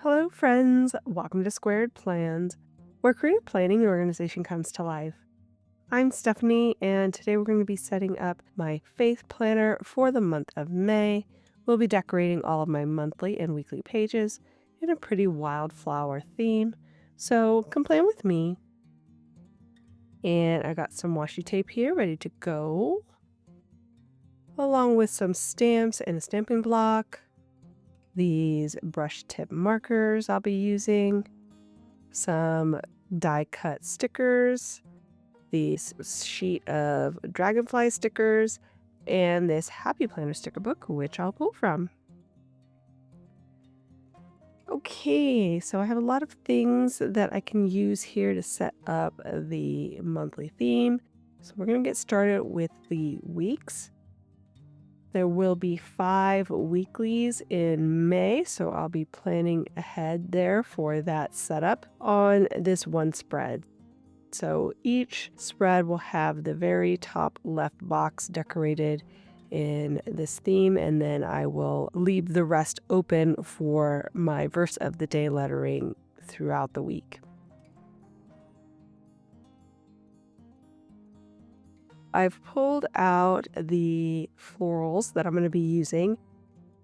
Hello, friends. Welcome to Squared Plans, where creative planning and organization comes to life. I'm Stephanie, and today we're going to be setting up my faith planner for the month of May. We'll be decorating all of my monthly and weekly pages in a pretty wildflower theme, so come plan with me. And I got some washi tape here ready to go, along with some stamps and a stamping block. These brush tip markers I'll be using, some die cut stickers, this sheet of dragonfly stickers, and this happy planner sticker book, which I'll pull from. Okay, so I have a lot of things that I can use here to set up the monthly theme. So we're going to get started with the weeks. There will be 5 weeklies in May, so I'll be planning ahead there for that setup on this one spread. So each spread will have the very top left box decorated in this theme, and then I will leave the rest open for my verse of the day lettering throughout the week. I've pulled out the florals that I'm going to be using.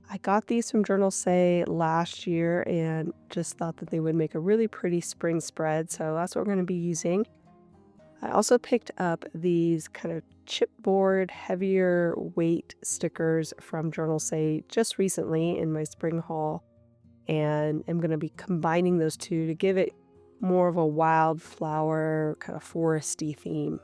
I got these from Journal Say last year and just thought that they would make a really pretty spring spread, so that's what we're going to be using. I also picked up these kind of chipboard, heavier weight stickers from Journal Say just recently in my spring haul, and I'm going to be combining those two to give it more of a wildflower, kind of foresty theme.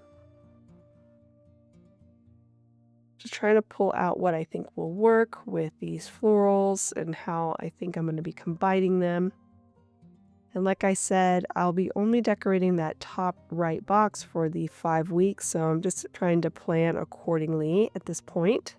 Just trying to pull out what I think will work with these florals and how I think I'm going to be combining them. And like I said, I'll be only decorating that top right box for the 5 weeks, so I'm just trying to plan accordingly at this point.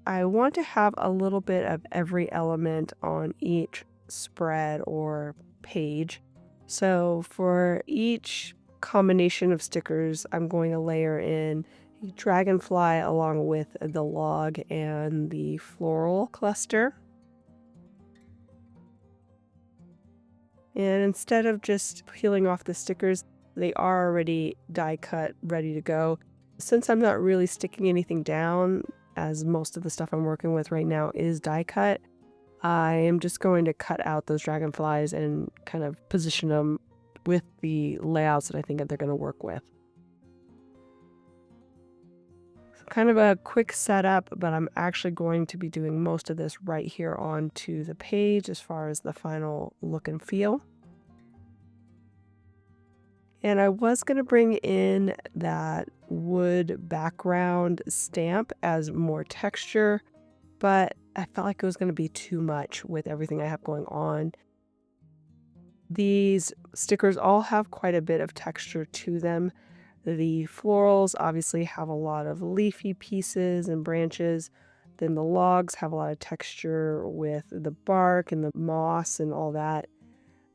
I want to have a little bit of every element on each spread or page. So for each combination of stickers, I'm going to layer in a dragonfly along with the log and the floral cluster. And instead of just peeling off the stickers, they are already die cut, ready to go. Since I'm not really sticking anything down, as most of the stuff I'm working with right now is die cut, I am just going to cut out those dragonflies and kind of position them with the layouts that I think that they're going to work with. So kind of a quick setup, but I'm actually going to be doing most of this right here onto the page as far as the final look and feel. And I was going to bring in that wood background stamp as more texture, but I felt like it was going to be too much with everything I have going on. These stickers all have quite a bit of texture to them. The florals obviously have a lot of leafy pieces and branches. Then the logs have a lot of texture with the bark and the moss and all that.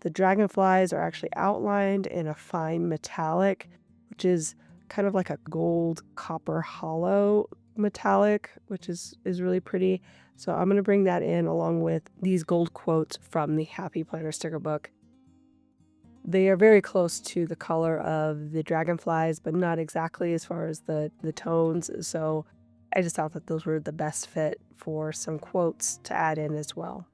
The dragonflies are actually outlined in a fine metallic, which is kind of like a gold copper hollow metallic, which is really pretty. So I'm going to bring that in along with these gold quotes from the Happy Planner sticker book. They are very close to the color of the dragonflies, but not exactly as far as the tones. So I just thought that those were the best fit for some quotes to add in as well.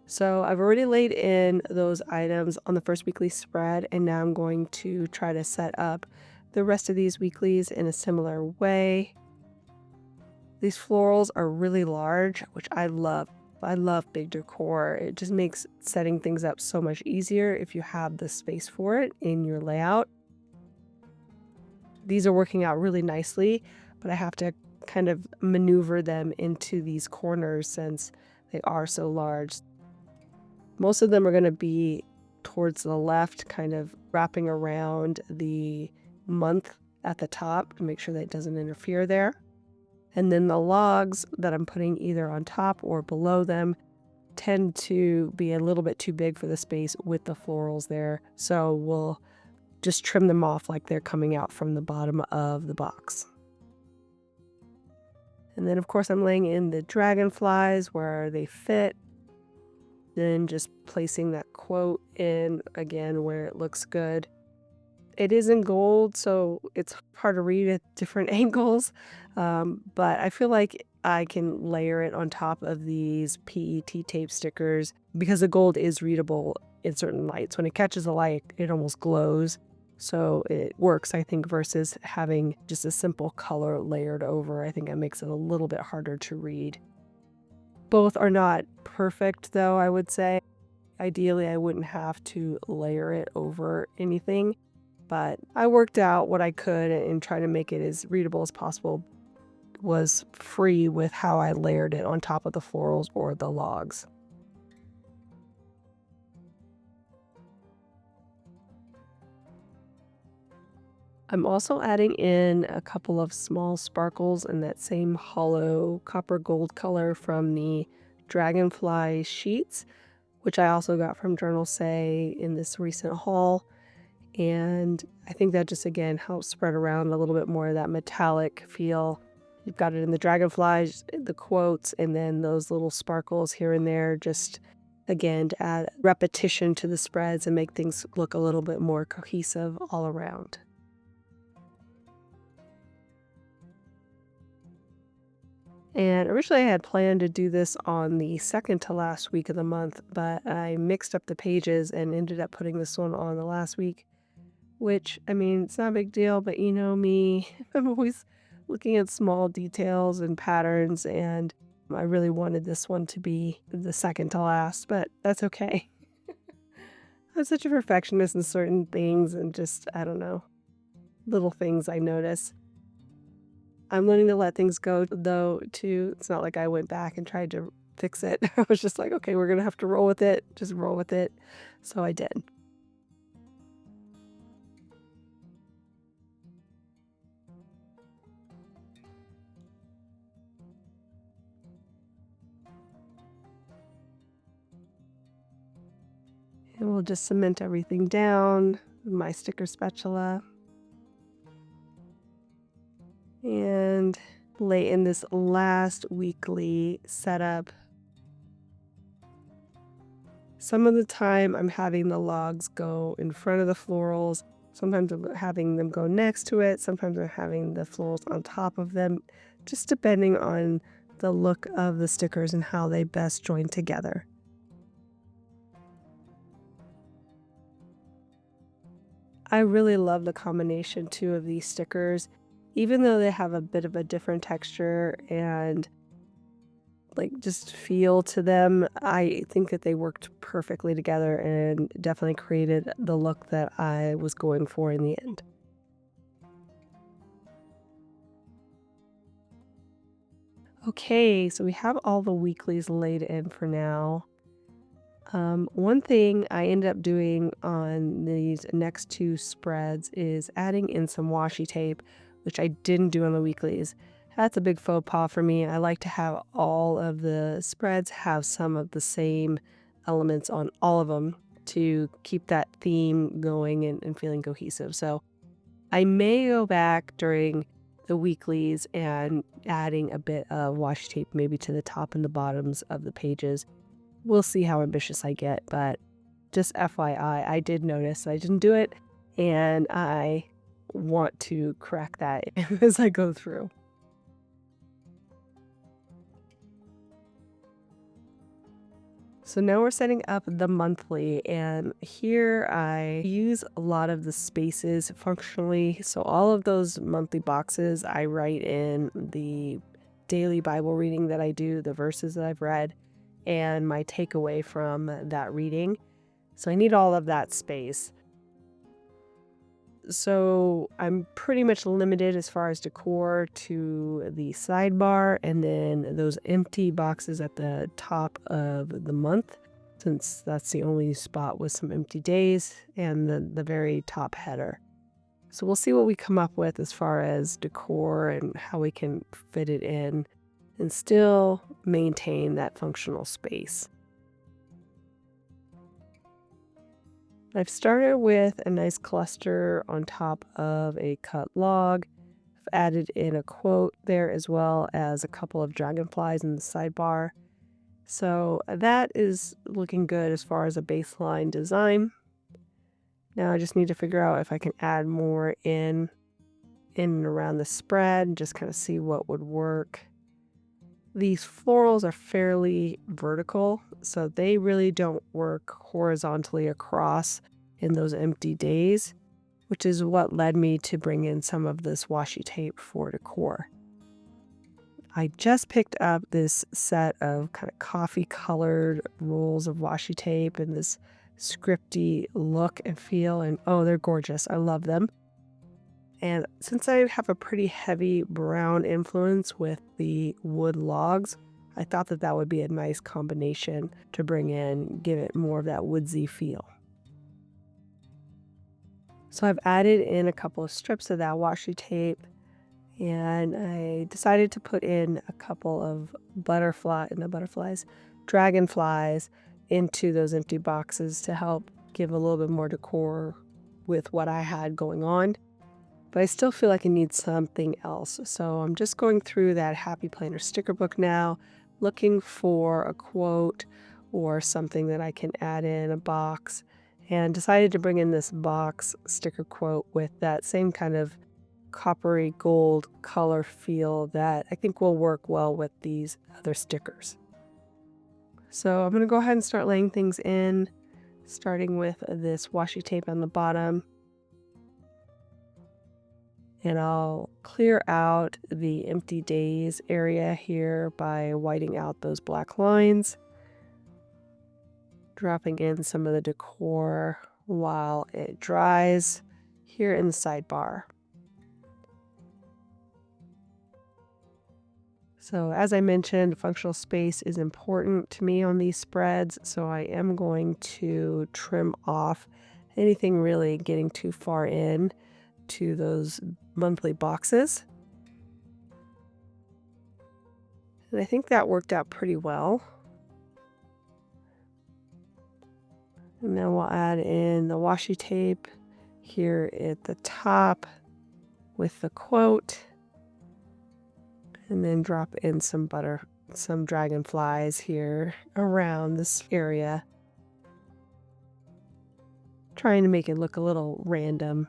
So I've already laid in those items on the first weekly spread, and now I'm going to try to set up the rest of these weeklies in a similar way. These florals are really large, which I love. I love big decor. It just makes setting things up so much easier if you have the space for it in your layout. These are working out really nicely, but I have to kind of maneuver them into these corners since they are so large. Most of them are going to be towards the left, kind of wrapping around the month at the top to make sure that it doesn't interfere there. And then the logs that I'm putting either on top or below them tend to be a little bit too big for the space with the florals there. So we'll just trim them off like they're coming out from the bottom of the box. And then of course I'm laying in the dragonflies where they fit. Then just placing that quote in again where it looks good. It is in gold, so it's hard to read at different angles, but I feel like I can layer it on top of these PET tape stickers because the gold is readable in certain lights. When it catches the light, it almost glows, so it works, I think, versus having just a simple color layered over. I think it makes it a little bit harder to read. Both are not perfect, though, I would say. Ideally, I wouldn't have to layer it over anything, but I worked out what I could and try to make it as readable as possible. Was free with how I layered it on top of the florals or the logs. I'm also adding in a couple of small sparkles in that same hollow copper gold color from the dragonfly sheets, which I also got from Journal Say in this recent haul. And I think that just again helps spread around a little bit more of that metallic feel. You've got it in the dragonflies, the quotes, and then those little sparkles here and there, just again to add repetition to the spreads and make things look a little bit more cohesive all around. And originally I had planned to do this on the second to last week of the month, but I mixed up the pages and ended up putting this one on the last week. Which, I mean, it's not a big deal, but you know me, I'm always looking at small details and patterns, and I really wanted this one to be the second to last, but that's okay. I'm such a perfectionist in certain things and just, I don't know, little things I notice. I'm learning to let things go, though, too. It's not like I went back and tried to fix it. I was just like, okay, we're going to have to roll with it. Just roll with it. So I did. And we'll just cement everything down with my sticker spatula and lay in this last weekly setup. Some of the time I'm having the logs go in front of the florals. Sometimes I'm having them go next to it. Sometimes I'm having the florals on top of them, just depending on the look of the stickers and how they best join together. I really love the combination too of these stickers, even though they have a bit of a different texture and like just feel to them. I think that they worked perfectly together and definitely created the look that I was going for in the end. Okay, so we have all the weeklies laid in for now. One thing I ended up doing on these next two spreads is adding in some washi tape, which I didn't do on the weeklies. That's a big faux pas for me. I like to have all of the spreads have some of the same elements on all of them to keep that theme going and feeling cohesive. So I may go back during the weeklies and adding a bit of washi tape maybe to the top and the bottoms of the pages. We'll see how ambitious I get, but just FYI, I did notice I didn't do it, and I want to correct that as I go through. So now we're setting up the monthly, and here I use a lot of the spaces functionally. So all of those monthly boxes, I write in the daily Bible reading that I do, the verses that I've read, and my takeaway from that reading. So I need all of that space. So I'm pretty much limited as far as decor to the sidebar and then those empty boxes at the top of the month, since that's the only spot with some empty days, and the very top header. So we'll see what we come up with as far as decor and how we can fit it in and still maintain that functional space. I've started with a nice cluster on top of a cut log. I've added in a quote there as well as a couple of dragonflies in the sidebar. So that is looking good as far as a baseline design. Now I just need to figure out if I can add more in and around the spread and just kind of see what would work. These florals are fairly vertical, so they really don't work horizontally across in those empty days, which is what led me to bring in some of this washi tape for decor. I just picked up this set of kind of coffee colored rolls of washi tape and this scripty look and feel, and oh, they're gorgeous. I love them. And since I have a pretty heavy brown influence with the wood logs, I thought that that would be a nice combination to bring in, give it more of that woodsy feel. So I've added in a couple of strips of that washi tape, and I decided to put in a couple of dragonflies into those empty boxes to help give a little bit more decor with what I had going on. But I still feel like I need something else. So I'm just going through that Happy Planner sticker book now, looking for a quote or something that I can add in a box, and decided to bring in this box sticker quote with that same kind of coppery gold color feel that I think will work well with these other stickers. So I'm going to go ahead and start laying things in, starting with this washi tape on the bottom. And I'll clear out the empty days area here by whiting out those black lines, dropping in some of the decor while it dries here in the sidebar. So as I mentioned, functional space is important to me on these spreads, so I am going to trim off anything really getting too far in to those monthly boxes. And I think that worked out pretty well. And then we'll add in the washi tape here at the top with the quote. And then drop in some dragonflies here around this area. Trying to make it look a little random.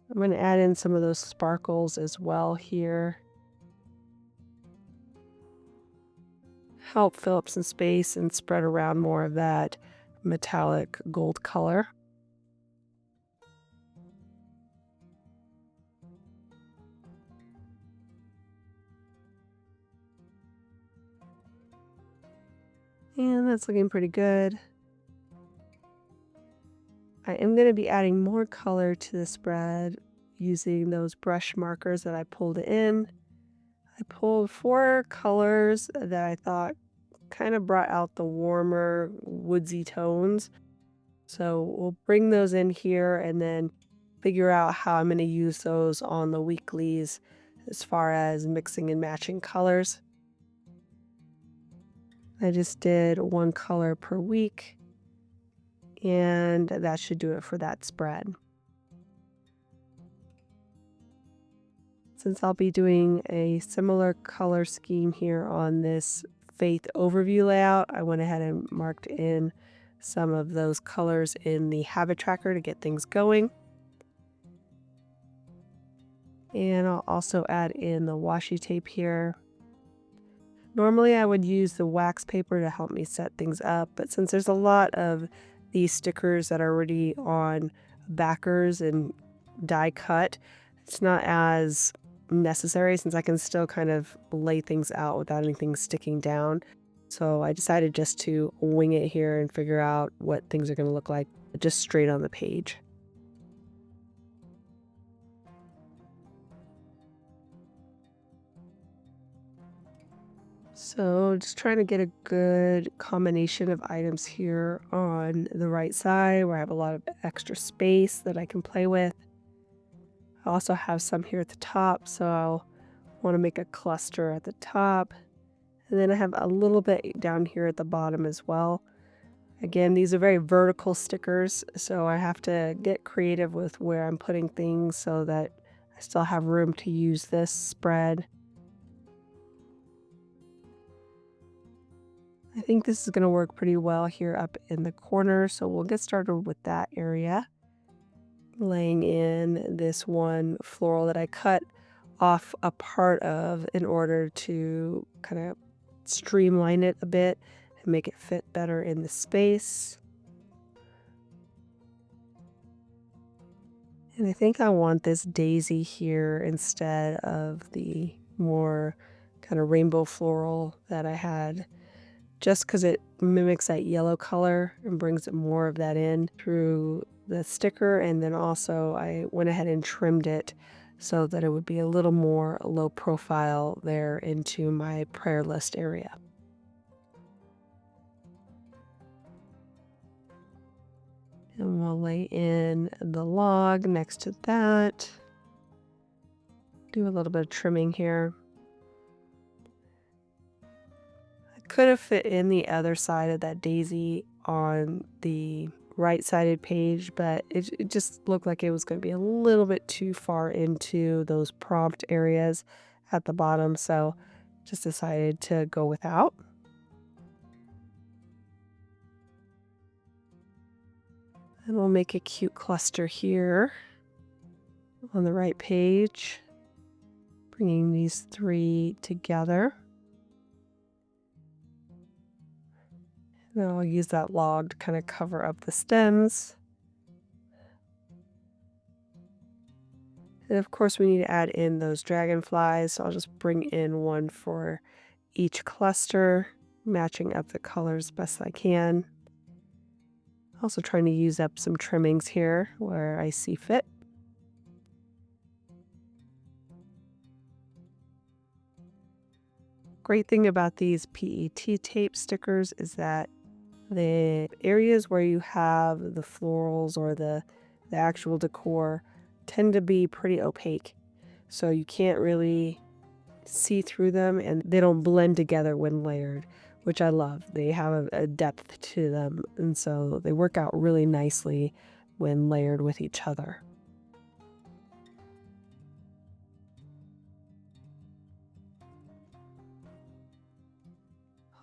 I'm going to add in some of those sparkles as well here. Help fill up some space and spread around more of that metallic gold color. And that's looking pretty good. I am going to be adding more color to the spread using those brush markers that I pulled in. I pulled 4 colors that I thought kind of brought out the warmer woodsy tones. So we'll bring those in here and then figure out how I'm going to use those on the weeklies as far as mixing and matching colors. I just did 1 color per week, and that should do it for that spread. Since I'll be doing a similar color scheme here on this Faith overview layout, I went ahead and marked in some of those colors in the habit tracker to get things going. And I'll also add in the washi tape here. Normally I would use the wax paper to help me set things up, but since there's a lot of these stickers that are already on backers and die cut, it's not as necessary since I can still kind of lay things out without anything sticking down. So I decided just to wing it here and figure out what things are going to look like just straight on the page. So just trying to get a good combination of items here on the right side where I have a lot of extra space that I can play with. I also have some here at the top, so I'll want to make a cluster at the top. And then I have a little bit down here at the bottom as well. Again, these are very vertical stickers, so I have to get creative with where I'm putting things so that I still have room to use this spread. I think this is going to work pretty well here up in the corner, so we'll get started with that area. Laying in this one floral that I cut off a part of in order to kind of streamline it a bit and make it fit better in the space. And I think I want this daisy here instead of the more kind of rainbow floral that I had, just because it mimics that yellow color and brings more of that in through the sticker. And then also I went ahead and trimmed it so that it would be a little more low profile there into my prayer list area. And we'll lay in the log next to that. Do a little bit of trimming here. I could have fit in the other side of that daisy on the right-sided page, but it just looked like it was going to be a little bit too far into those prompt areas at the bottom, so just decided to go without. And we'll make a cute cluster here on the right page, bringing these three together. And then I'll use that log to kind of cover up the stems. And of course we need to add in those dragonflies, so I'll just bring in one for each cluster, matching up the colors best I can. Also trying to use up some trimmings here where I see fit. Great thing about these PET tape stickers is that the areas where you have the florals or the actual decor tend to be pretty opaque. So you can't really see through them and they don't blend together when layered, which I love. They have a depth to them, and so they work out really nicely when layered with each other.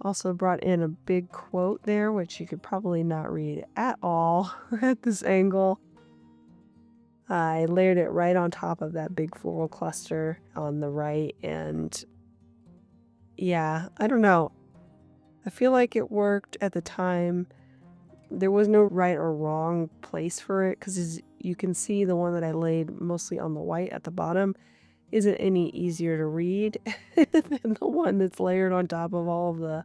Also brought in a big quote there, which you could probably not read at all at this angle. I layered it right on top of that big floral cluster on the right, and yeah, I don't know. I feel like it worked at the time. There was no right or wrong place for it, because you can see the one that I laid mostly on the white at the bottom isn't any easier to read than the one that's layered on top of all of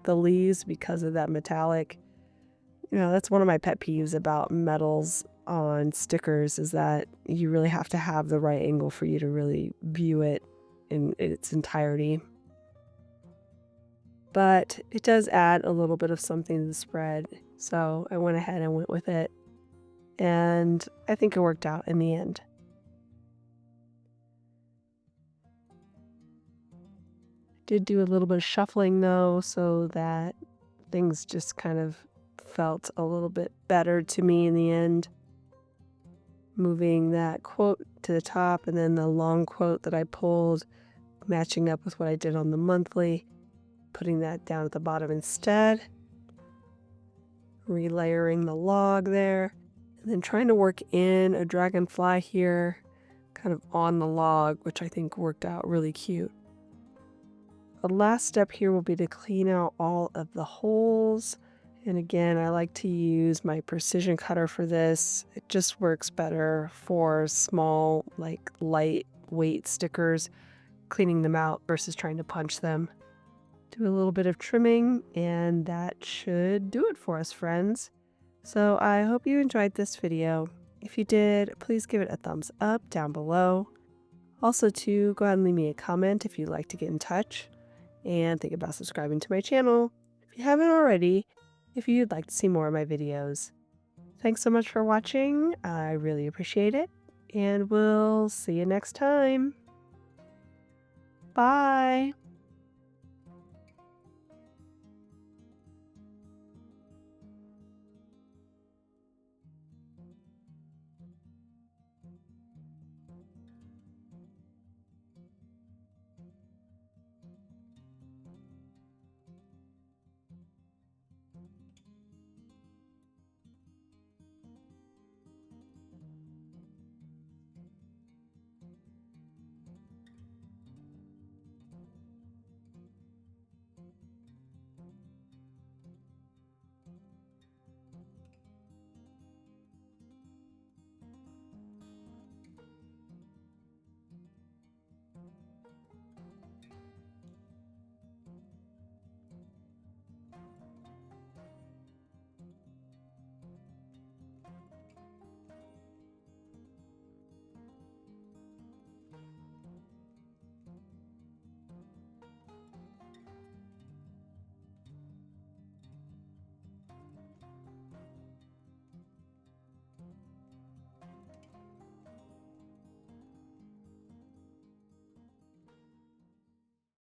the leaves because of that metallic. You know, that's one of my pet peeves about metals on stickers, is that you really have to have the right angle for you to really view it in its entirety. But it does add a little bit of something to the spread, so I went ahead and went with it, and I think it worked out in the end. Did do a little bit of shuffling though, so that things just kind of felt a little bit better to me in the end. Moving that quote to the top and then the long quote that I pulled, matching up with what I did on the monthly, putting that down at the bottom instead. Relayering the log there, and then trying to work in a dragonfly here, kind of on the log, which I think worked out really cute. The last step here will be to clean out all of the holes. And again, I like to use my precision cutter for this. It just works better for small, like lightweight stickers, cleaning them out versus trying to punch them. Do a little bit of trimming, and that should do it for us, friends. So I hope you enjoyed this video. If you did, please give it a thumbs up down below. Also, to go ahead and leave me a comment if you'd like to get in touch, and think about subscribing to my channel if you haven't already, if you'd like to see more of my videos. Thanks so much for watching. I really appreciate it, and we'll see you next time. Bye!